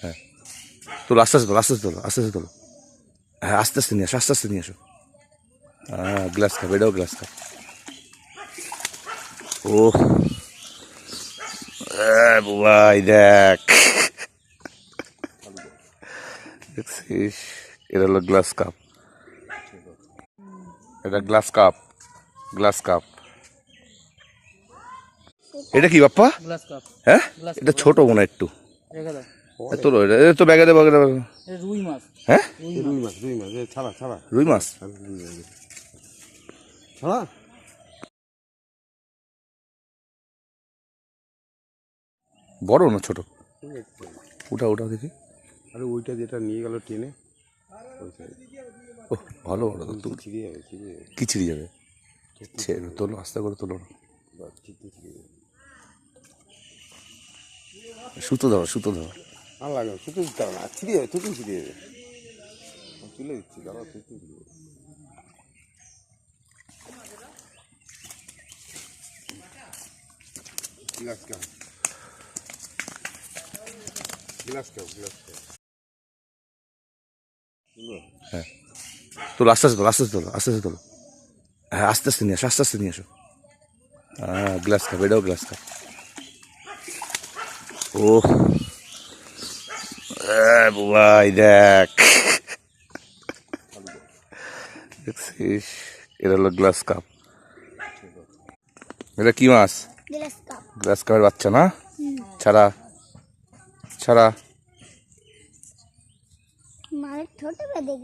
হ্যাঁ তোলো, আস্তে আস্তে তোলো, আস্তে আস্তে তোলো, আস্তে আস্তে তোলো। হ্যাঁ আস্তে আস্তে নিয়ে আসো, আস্তে আস্তে নিয়ে আসো। হ্যাঁ গ্লাস কাপ, এটাও গ্লাস কাপ। ও ভাই দেখ, দেখছিস, এটা হলো গ্লাস কাপ, এটা গ্লাস কাপ, গ্লাস কাপ। এটা কি বাপ্পা? Glass cup. হ্যাঁ গ্লাস এটা কাপ ছোট মনে হয় একটু। রেখে দাও। তোলো, এটা তো ব্যাগে দে, ব্যাগে দে। এটা রুই মাছ। হ্যাঁ রুই মাছ, রুই মাছ ছাড়া ছাড়া রুই মাছ ছাড়া। বড় না ছোট? ওটা ওটা দেখি। আরে ওইটা যেটা নিয়ে গেল ট্রেনে, ও ভালো বড় তো, তুল ছিঁড়ে যাবে, ছিঁড়ে যাবে, কি ছিঁড়ে যাবে? ছেড়ে তোলো, আস্তে করে তোলো না। ছিঁড়ে যাবে। সুতো দাও, সুতো দাও। আর লাগে শুধু দিতে হবে না, ছিঁড়ে যাবে, তুই ছিঁড়ে যাবে। তুলে দিচ্ছি, দাঁড়া, তুই ছিঁড়ে যাবে। Glass cup, glass cup, glass cup. হ্যাঁ তোলো, আস্তে আস্তে তোলো, আস্তে আস্তে তোলো, আস্তে আস্তে তোলো। হ্যাঁ আস্তে আস্তে নিয়ে আসো, আস্তে আস্তে নিয়ে আসো। হ্যাঁ গ্লাস কাপ, এটাও গ্লাস কাপ। ও ভাই দেখ, দেখছিস, এটা হলো গ্লাস কাপ। এটা কি মাছ? Glass cup. গ্লাস কাপের বাচ্চা না? ছাড়া ছাড়া। মায়ের ছোট বেঁধে